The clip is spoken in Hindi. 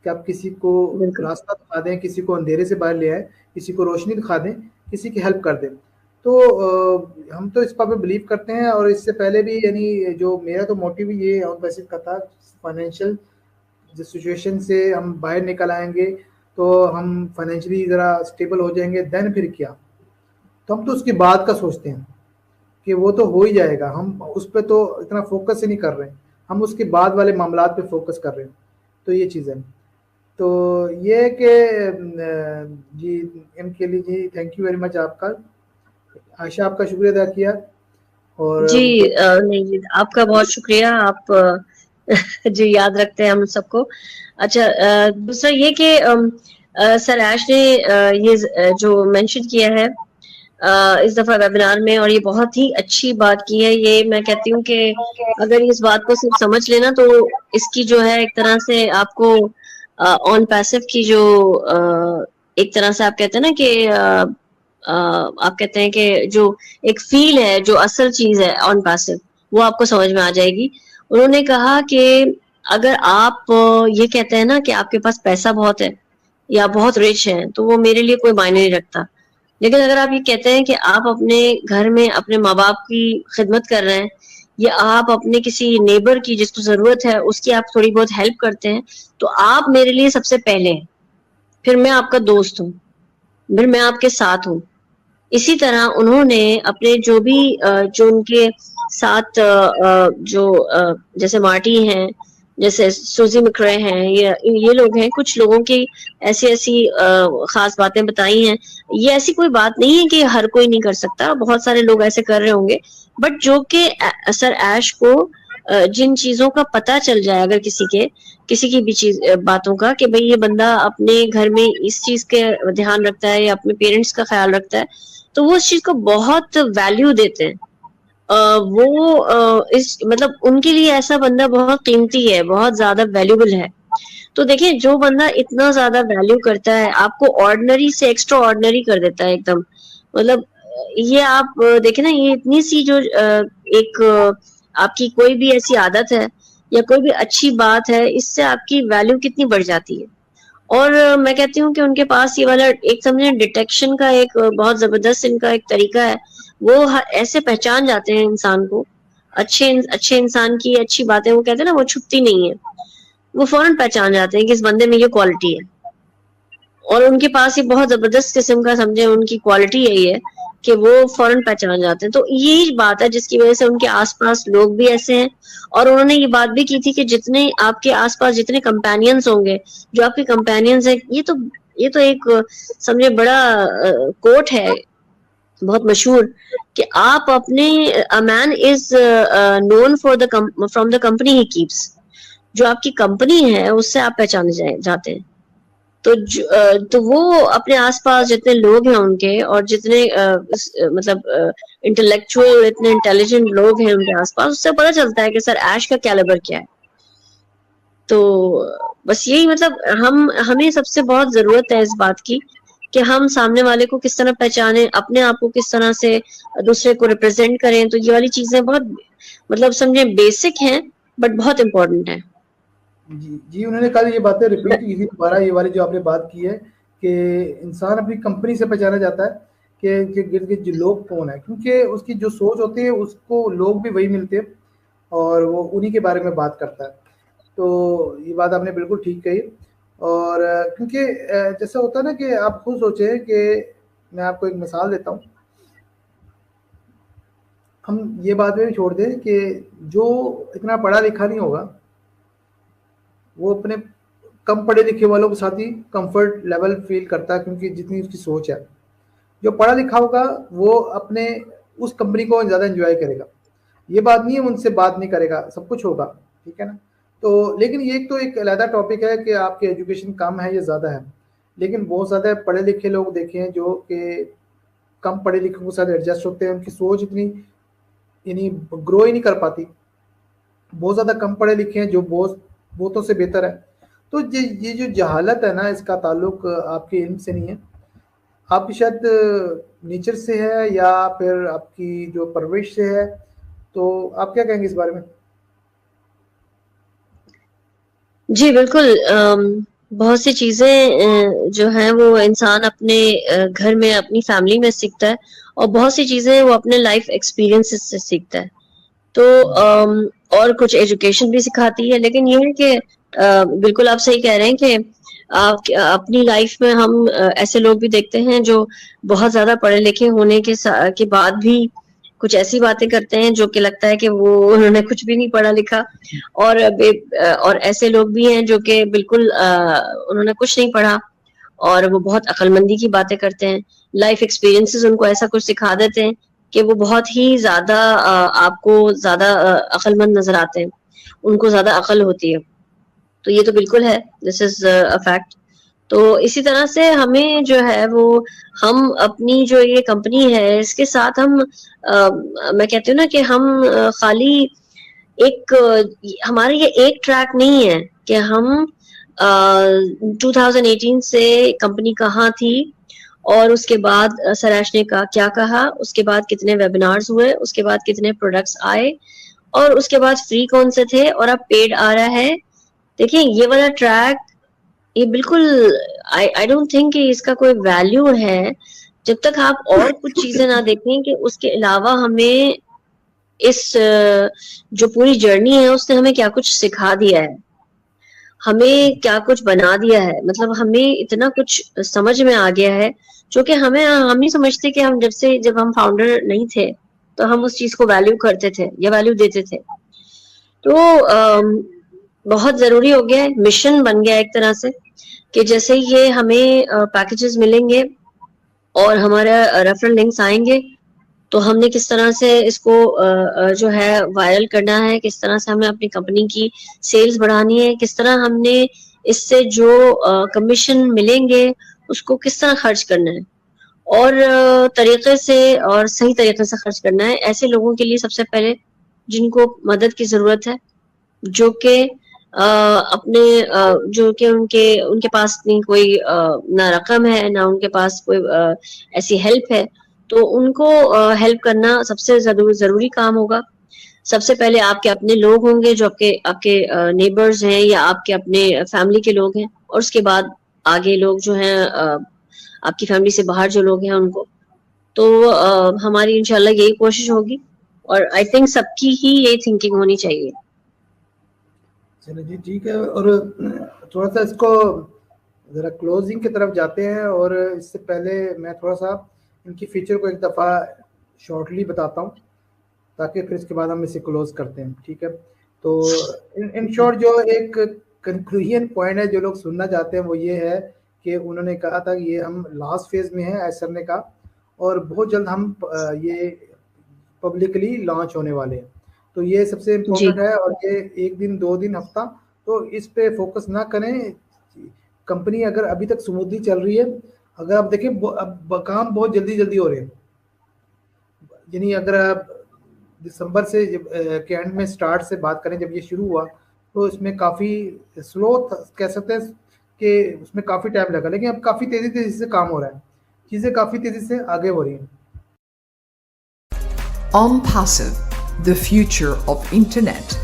कि आप किसी को बिल्कुल। रास्ता दिखा दें, किसी को अंधेरे से बाहर ले आएँ, किसी को रोशनी दिखा दें, किसी की हेल्प कर दें। तो हम तो इस बात पे बिलीव करते हैं और इससे पहले भी यानी जो मेरा तो मोटिव ये ऑन बेसिस का था, फाइनेंशियल जिस सिचुएशन से हम बाहर निकल आएँगे, तो हम फाइनेंशियली ज़रा स्टेबल हो जाएँगे, देन फिर क्या? तो हम तो उसके बाद का सोचते हैं कि वो तो हो ही जाएगा, हम उस पे तो इतना फ़ोकस ही नहीं कर रहे हैं, हम उसके बाद वाले मामलात पे फ़ोकस कर रहे हैं। तो ये चीज़ है। तो ये है कि जी एम के लिए जी थैंक यू वेरी मच आपका। आयशा आपका शुक्रिया अदा किया और जी नहीं जी, आपका बहुत शुक्रिया। आप जी याद रखते हैं हम सबको। अच्छा, दूसरा ये कि सर ऐश ने ये जो मेंशन किया है इस दफा वेबिनार में, और ये बहुत ही अच्छी बात की है। ये मैं कहती हूँ कि अगर इस बात को सिर्फ समझ लेना तो इसकी जो है एक तरह से आपको ऑन पैसिव की जो एक तरह से आप कहते हैं ना कि आप कहते हैं कि जो एक फील है, जो असल चीज है ऑन पैसिव, वो आपको समझ में आ जाएगी। उन्होंने कहा कि अगर आप ये कहते हैं ना कि आपके पास पैसा बहुत है या बहुत रिच है, तो वो मेरे लिए कोई मायने नहीं रखता। लेकिन अगर आप ये कहते हैं कि आप अपने घर में अपने माँ बाप की खिदमत कर रहे हैं, या आप अपने किसी नेबर की जिसको जरूरत है उसकी आप थोड़ी बहुत हेल्प करते हैं, तो आप मेरे लिए सबसे पहले हैं। फिर मैं आपका दोस्त हूँ, फिर मैं आपके साथ हूँ। इसी तरह उन्होंने अपने जो भी जो उनके साथ जो जैसे मार्टी हैं, जैसे सूजी मिक्रे हैं, ये लोग हैं, कुछ लोगों की ऐसी ऐसी खास बातें बताई हैं। ये ऐसी कोई बात नहीं है कि हर कोई नहीं कर सकता, बहुत सारे लोग ऐसे कर रहे होंगे, बट जो कि सर ऐश को जिन चीजों का पता चल जाए, अगर किसी की भी चीज बातों का, कि भाई ये बंदा अपने घर में इस चीज के ध्यान रखता है या अपने पेरेंट्स का ख्याल रखता है, तो वो उस चीज को बहुत वैल्यू देते हैं। वो इस मतलब उनके लिए ऐसा बंदा बहुत कीमती है, बहुत ज्यादा वैल्यूबल है। तो देखिए, जो बंदा इतना ज्यादा वैल्यू करता है, आपको ऑर्डिनरी से एक्स्ट्रा ऑर्डिनरी कर देता है एकदम। मतलब ये आप देखे ना, ये इतनी सी जो एक आपकी कोई भी ऐसी आदत है या कोई भी अच्छी बात है, इससे आपकी वैल्यू कितनी बढ़ जाती है। और मैं कहती हूँ कि उनके पास ये वाला एक समझे डिटेक्शन का एक बहुत जबरदस्त इनका एक तरीका है। वो ऐसे पहचान जाते हैं इंसान को, अच्छे अच्छे इंसान की अच्छी बातें, वो कहते हैं ना, वो छुपती नहीं है। वो फौरन पहचान जाते हैं कि इस बंदे में ये क्वालिटी है। और उनके पास ये बहुत जबरदस्त किस्म का समझे उनकी क्वालिटी यही है कि वो फौरन पहचान जाते हैं। तो यही बात है जिसकी वजह से उनके आसपास लोग भी ऐसे हैं। और उन्होंने ये बात भी की थी कि जितने आपके आसपास जितने कंपेनियंस होंगे, जो आपके कंपेनियंस है, ये तो एक समझे बड़ा कोट है, बहुत मशहूर, कि आप अपने a man is known for the from the company he keeps. जो आपकी कंपनी है उससे आप पहचाने जाते हैं। तो वो अपने आसपास जितने लोग हैं उनके, और जितने मतलब इंटेलेक्चुअल, इतने इंटेलिजेंट लोग हैं उनके आसपास, उससे पता चलता है कि सर ऐश का कैलिबर क्या है। तो बस यही मतलब हमें सबसे बहुत जरूरत है इस बात की कि हम सामने वाले को किस तरह पहचाने, अपने आप को किस तरह से दूसरे को रिप्रेजेंट करें। तो ये वाली चीजें बहुत मतलब समझे बेसिक हैं, बट बहुत इम्पोर्टेंट है। जी, जी उन्होंने कल ये बातें रिपीट की थी दोबारा, ये वाली जो आपने बात की है कि इंसान अपनी कंपनी से पहचाना जाता है कि गिर्द-गिर्द जो लोग कौन है, क्योंकि उसकी जो सोच होती है उसको लोग भी वही मिलते हैं और वो उन्हीं के बारे में बात करता है। तो ये बात आपने बिल्कुल ठीक कही और क्योंकि जैसा होता है ना कि आप खुद सोचें कि मैं आपको एक मिसाल देता हूँ। हम ये बात भी छोड़ दें कि जो इतना पढ़ा लिखा नहीं होगा, वो अपने कम पढ़े लिखे वालों के साथ ही कंफर्ट लेवल फील करता है क्योंकि जितनी उसकी सोच है। जो पढ़ा लिखा होगा वो अपने उस कंपनी को ज़्यादा एंजॉय करेगा। ये बात नहीं है उनसे बात नहीं करेगा, सब कुछ होगा, ठीक है ना? तो लेकिन ये तो एक अलग टॉपिक है कि आपकी एजुकेशन कम है या ज़्यादा है। लेकिन बहुत ज़्यादा पढ़े लिखे लोग देखे हैं जो कि कम पढ़े लिखों के साथ एडजस्ट होते हैं, उनकी सोच इतनी यानी ग्रो ही नहीं कर पाती। बहुत ज़्यादा कम पढ़े लिखे हैं जो बहुतों से बेहतर है। तो ये जो जहालत है ना, इसका ताल्लुक आपके इल्म से नहीं है, आपकी शायद नेचर से है या फिर आपकी जो परवरिश से है। तो आप क्या कहेंगे इस बारे में? जी बिल्कुल। बहुत सी चीजें जो हैं वो इंसान अपने घर में अपनी फैमिली में सीखता है, और बहुत सी चीजें वो अपने लाइफ एक्सपीरियंसेस से सीखता है। तो और कुछ एजुकेशन भी सिखाती है, लेकिन ये है कि बिल्कुल आप सही कह रहे हैं कि आप अपनी लाइफ में हम ऐसे लोग भी देखते हैं जो बहुत ज्यादा पढ़े लिखे होने के बाद भी कुछ ऐसी बातें करते हैं जो कि लगता है कि वो उन्होंने कुछ भी नहीं पढ़ा लिखा, और और ऐसे लोग भी हैं जो कि बिल्कुल उन्होंने कुछ नहीं पढ़ा और वो बहुत अक्लमंदी की बातें करते हैं। लाइफ एक्सपीरियंसेस उनको ऐसा कुछ सिखा देते हैं कि वो बहुत ही ज्यादा आपको ज्यादा अक्लमंद नजर आते हैं, उनको ज्यादा अकल होती है। तो ये तो बिल्कुल है, दिस इज अ फैक्ट। तो इसी तरह से हमें जो है वो हम अपनी जो ये कंपनी है इसके साथ हम मैं कहती हूँ ना कि हम खाली एक हमारे ये एक ट्रैक नहीं है कि हम 2018 से कंपनी कहाँ थी, और उसके बाद सरैश ने क्या कहा, उसके बाद कितने वेबिनार्स हुए, उसके बाद कितने प्रोडक्ट्स आए, और उसके बाद फ्री कौन से थे, और अब पेड आ रहा है। देखिए ये वाला ट्रैक, ये बिल्कुल आई डोंट थिंक कि इसका कोई वैल्यू है जब तक आप और कुछ चीजें ना देखें कि उसके अलावा हमें इस जो पूरी जर्नी है उसने हमें क्या कुछ सिखा दिया है, हमें क्या कुछ बना दिया है। मतलब हमें इतना कुछ समझ में आ गया है जो कि हम नहीं समझते कि हम जब हम फाउंडर नहीं थे तो हम उस चीज को वैल्यू करते थे या वैल्यू देते थे। तो बहुत जरूरी हो गया है, मिशन बन गया एक तरह से कि जैसे ये हमें पैकेजेस मिलेंगे और हमारा रेफरल लिंक्स आएंगे तो हमने किस तरह से इसको जो है वायरल करना है, किस तरह से हमें अपनी कंपनी की सेल्स बढ़ानी है, किस तरह हमने इससे जो कमीशन मिलेंगे उसको किस तरह खर्च करना है, और तरीके से और सही तरीके से खर्च करना है ऐसे लोगों के लिए सबसे पहले जिनको मदद की जरूरत है, जो कि अपने जो कि उनके पास नहीं कोई ना रकम है ना उनके पास कोई ऐसी हेल्प है, तो उनको हेल्प करना सबसे जरूरी काम होगा। सबसे पहले आपके अपने लोग होंगे जो आपके आपके नेबर्स हैं या आपके अपने फैमिली के लोग हैं, और उसके बाद आगे लोग जो हैं आपकी फैमिली से बाहर जो लोग हैं उनको। तो हमारी इंशाल्लाह यही कोशिश होगी, और आई थिंक सबकी ही यही थिंकिंग होनी चाहिए। चलो जी ठीक है, और थोड़ा सा इसको ज़रा क्लोजिंग की तरफ जाते हैं, और इससे पहले मैं थोड़ा सा इनकी फीचर को एक दफ़ा शॉर्टली बताता हूँ ताकि फिर इसके बाद हम इसे क्लोज करते हैं, ठीक है। तो इन शॉर्ट जो एक कंक्लूजन पॉइंट है जो लोग सुनना चाहते हैं वो ये है कि उन्होंने कहा था कि ये हम लास्ट फेज में हैं, ऐसर ने कहा, और बहुत जल्द हम ये पब्लिकली लॉन्च होने वाले हैं। तो ये सबसे इम्पोर्टेंट है, और ये 1 दिन 2 दिन हफ्ता तो इस पे फोकस ना करें। कंपनी अगर अभी तक स्मूथली चल रही है, अगर आप देखें अब काम बहुत जल्दी जल्दी हो रहे हैं, यानी अगर आप दिसंबर से के एंड में स्टार्ट से बात करें जब ये शुरू हुआ तो इसमें काफ़ी स्लो कह सकते हैं कि उसमें काफ़ी टाइम लगा, लेकिन अब काफ़ी तेज़ी से काम हो रहा है, चीज़ें काफ़ी तेज़ी से आगे हो रही हैं। OnPassive, the future of internet.